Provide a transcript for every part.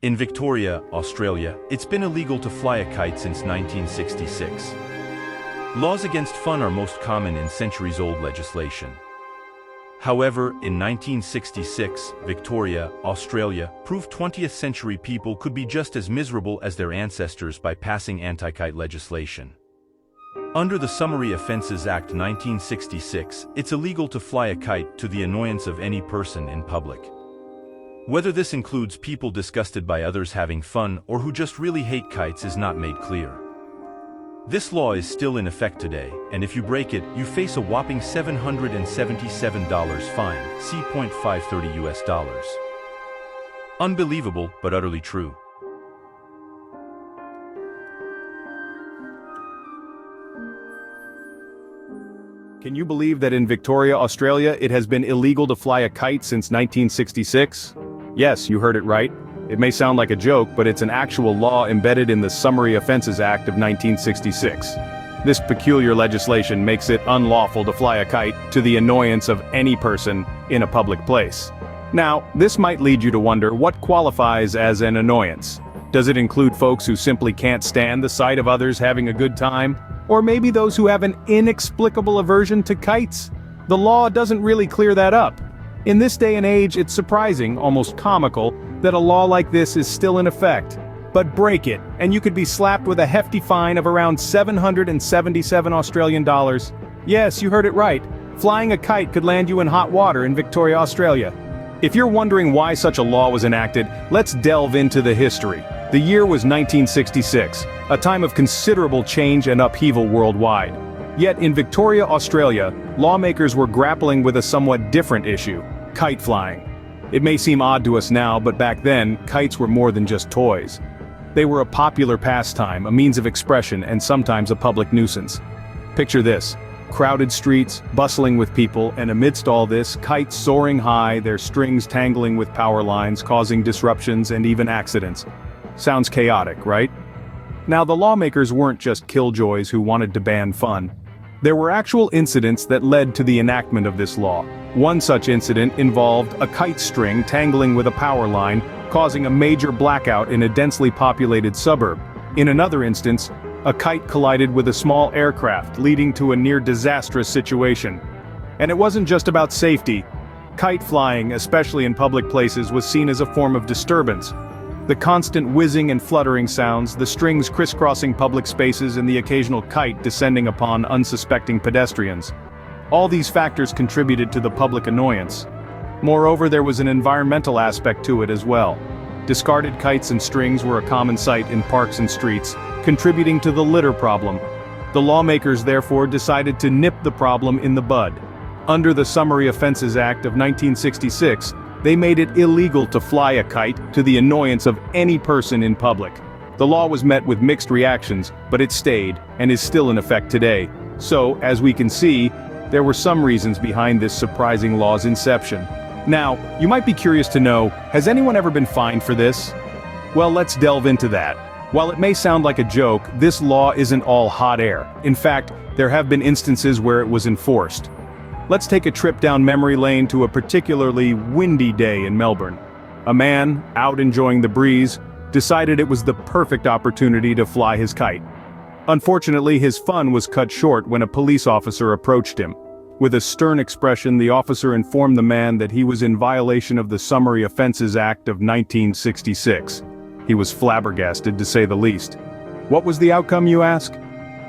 In Victoria, Australia, it's been illegal to fly a kite since 1966. Laws against fun are most common in centuries-old legislation. However, in 1966, Victoria, Australia, proved 20th-century people could be just as miserable as their ancestors by passing anti-kite legislation. Under the Summary Offences Act 1966, it's illegal to fly a kite to the annoyance of any person in public. Whether this includes people disgusted by others having fun or who just really hate kites is not made clear. This law is still in effect today, and if you break it, you face a whopping $777 fine, see $530. Unbelievable, but utterly true. Can you believe that in Victoria, Australia, it has been illegal to fly a kite since 1966? Yes, you heard it right. It may sound like a joke, but it's an actual law embedded in the Summary Offences Act of 1966. This peculiar legislation makes it unlawful to fly a kite to the annoyance of any person in a public place. Now, this might lead you to wonder what qualifies as an annoyance. Does it include folks who simply can't stand the sight of others having a good time? Or maybe those who have an inexplicable aversion to kites? The law doesn't really clear that up. In this day and age, it's surprising, almost comical, that a law like this is still in effect. But break it, and you could be slapped with a hefty fine of around 777 Australian dollars. Yes, you heard it right. Flying a kite could land you in hot water in Victoria, Australia. If you're wondering why such a law was enacted, let's delve into the history. The year was 1966, a time of considerable change and upheaval worldwide. Yet in Victoria, Australia, lawmakers were grappling with a somewhat different issue: kite flying. It may seem odd to us now, but back then, kites were more than just toys. They were a popular pastime, a means of expression, and sometimes a public nuisance. Picture this: crowded streets, bustling with people, and amidst all this, kites soaring high, their strings tangling with power lines, causing disruptions and even accidents. Sounds chaotic, right? Now, the lawmakers weren't just killjoys who wanted to ban fun. There were actual incidents that led to the enactment of this law. One such incident involved a kite string tangling with a power line, causing a major blackout in a densely populated suburb. In another instance, a kite collided with a small aircraft, leading to a near-disastrous situation. And it wasn't just about safety. Kite flying, especially in public places, was seen as a form of disturbance. The constant whizzing and fluttering sounds, the strings crisscrossing public spaces, and the occasional kite descending upon unsuspecting pedestrians. All these factors contributed to the public annoyance. Moreover, there was an environmental aspect to it as well. Discarded kites and strings were a common sight in parks and streets, contributing to the litter problem. The lawmakers therefore decided to nip the problem in the bud. Under the Summary Offences Act of 1966, they made it illegal to fly a kite to the annoyance of any person in public. The law was met with mixed reactions, but it stayed, and is still in effect today. So, as we can see, there were some reasons behind this surprising law's inception. Now, you might be curious to know, has anyone ever been fined for this? Well, let's delve into that. While it may sound like a joke, this law isn't all hot air. In fact, there have been instances where it was enforced. Let's take a trip down memory lane to a particularly windy day in Melbourne. A man, out enjoying the breeze, decided it was the perfect opportunity to fly his kite. Unfortunately, his fun was cut short when a police officer approached him. With a stern expression, the officer informed the man that he was in violation of the Summary Offences Act of 1966. He was flabbergasted, to say the least. What was the outcome, you ask?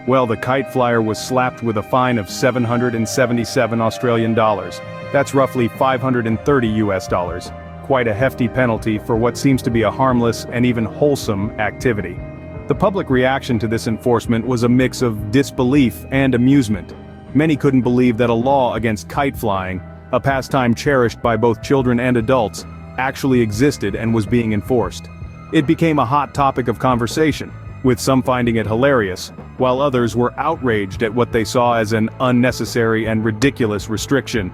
Well, the kite flyer was slapped with a fine of 777 Australian dollars. That's roughly $530. Quite a hefty penalty for what seems to be a harmless and even wholesome activity. The public reaction to this enforcement was a mix of disbelief and amusement. Many couldn't believe that a law against kite flying, a pastime cherished by both children and adults, actually existed and was being enforced. It became a hot topic of conversation, with some finding it hilarious, while others were outraged at what they saw as an unnecessary and ridiculous restriction.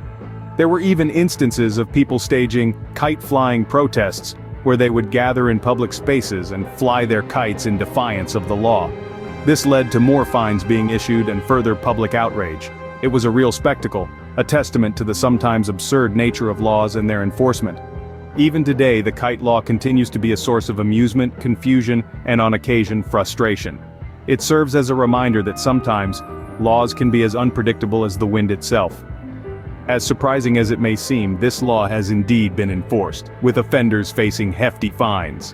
There were even instances of people staging kite-flying protests, where they would gather in public spaces and fly their kites in defiance of the law. This led to more fines being issued and further public outrage. It was a real spectacle, a testament to the sometimes absurd nature of laws and their enforcement. Even today, the kite law continues to be a source of amusement, confusion, and on occasion, frustration. It serves as a reminder that sometimes, laws can be as unpredictable as the wind itself. As surprising as it may seem, this law has indeed been enforced, with offenders facing hefty fines.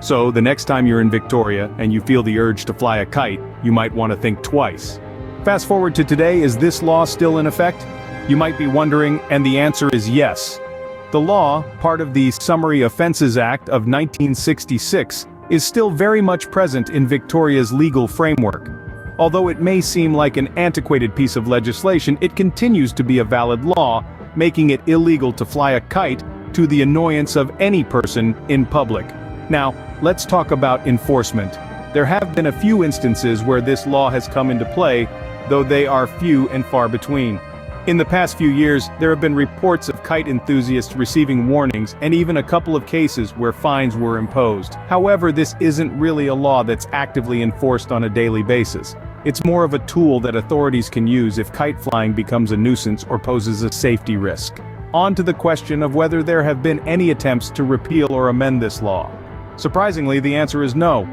So, the next time you're in Victoria and you feel the urge to fly a kite, you might want to think twice. Fast forward to today, is this law still in effect? You might be wondering, and the answer is yes. The law, part of the Summary Offences Act of 1966, is still very much present in Victoria's legal framework. Although it may seem like an antiquated piece of legislation, it continues to be a valid law, making it illegal to fly a kite to the annoyance of any person in public. Now, let's talk about enforcement. There have been a few instances where this law has come into play, though they are few and far between. In the past few years, there have been reports of kite enthusiasts receiving warnings and even a couple of cases where fines were imposed. However, this isn't really a law that's actively enforced on a daily basis. It's more of a tool that authorities can use if kite flying becomes a nuisance or poses a safety risk. On to the question of whether there have been any attempts to repeal or amend this law. Surprisingly, the answer is no.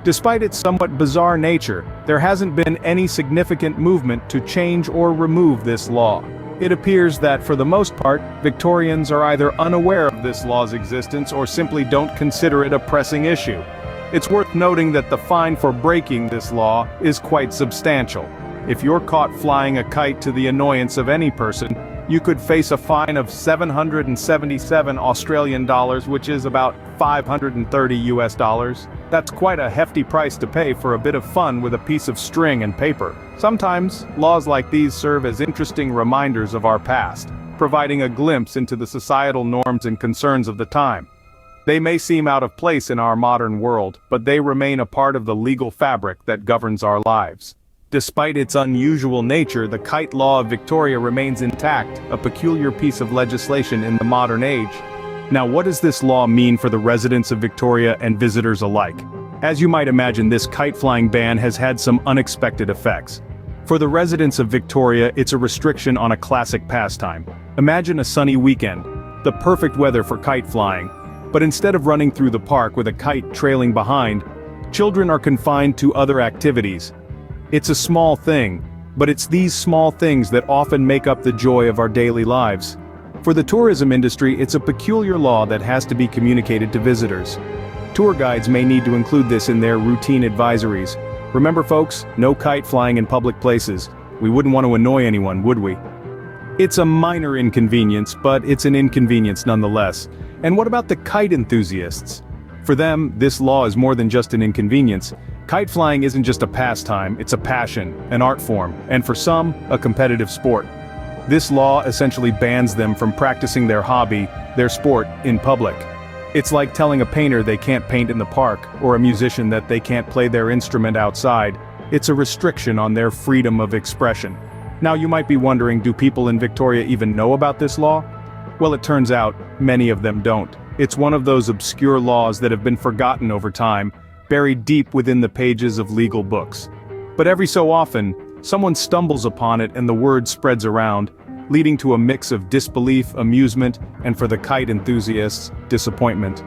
Despite its somewhat bizarre nature, there hasn't been any significant movement to change or remove this law. It appears that, for the most part, Victorians are either unaware of this law's existence or simply don't consider it a pressing issue. It's worth noting that the fine for breaking this law is quite substantial. If you're caught flying a kite to the annoyance of any person, you could face a fine of 777 Australian dollars, which is about 530 US dollars. That's quite a hefty price to pay for a bit of fun with a piece of string and paper. Sometimes, laws like these serve as interesting reminders of our past, providing a glimpse into the societal norms and concerns of the time. They may seem out of place in our modern world, but they remain a part of the legal fabric that governs our lives. Despite its unusual nature, the kite law of Victoria remains intact, a peculiar piece of legislation in the modern age. Now, what does this law mean for the residents of Victoria and visitors alike? As you might imagine, this kite flying ban has had some unexpected effects. For the residents of Victoria, it's a restriction on a classic pastime. Imagine a sunny weekend, the perfect weather for kite flying, but instead of running through the park with a kite trailing behind, children are confined to other activities. It's a small thing, but it's these small things that often make up the joy of our daily lives. For the tourism industry, it's a peculiar law that has to be communicated to visitors. Tour guides may need to include this in their routine advisories. Remember folks, no kite flying in public places. We wouldn't want to annoy anyone, would we? It's a minor inconvenience, but it's an inconvenience nonetheless. And what about the kite enthusiasts? For them, this law is more than just an inconvenience. Kite flying isn't just a pastime, it's a passion, an art form, and for some, a competitive sport. This law essentially bans them from practicing their hobby, their sport, in public. It's like telling a painter they can't paint in the park, or a musician that they can't play their instrument outside. It's a restriction on their freedom of expression. Now you might be wondering, do people in Victoria even know about this law? Well, it turns out, many of them don't. It's one of those obscure laws that have been forgotten over time, buried deep within the pages of legal books. But every so often, someone stumbles upon it and the word spreads around, leading to a mix of disbelief, amusement, and for the kite enthusiasts, disappointment.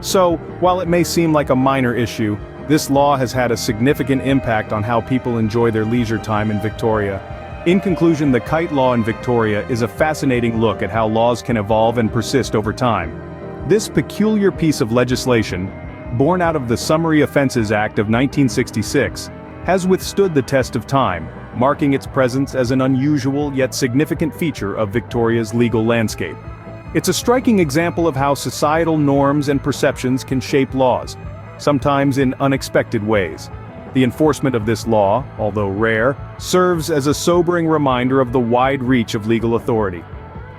So, while it may seem like a minor issue, this law has had a significant impact on how people enjoy their leisure time in Victoria. In conclusion, the kite law in Victoria is a fascinating look at how laws can evolve and persist over time. This peculiar piece of legislation, born out of the Summary Offences Act of 1966, has withstood the test of time, marking its presence as an unusual yet significant feature of Victoria's legal landscape. It's a striking example of how societal norms and perceptions can shape laws, sometimes in unexpected ways. The enforcement of this law, although rare, serves as a sobering reminder of the wide reach of legal authority.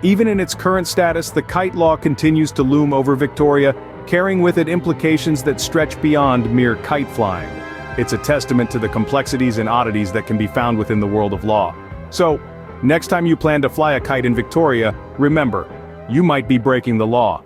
Even in its current status, the kite law continues to loom over Victoria, carrying with it implications that stretch beyond mere kite flying. It's a testament to the complexities and oddities that can be found within the world of law. So, next time you plan to fly a kite in Victoria, remember, you might be breaking the law.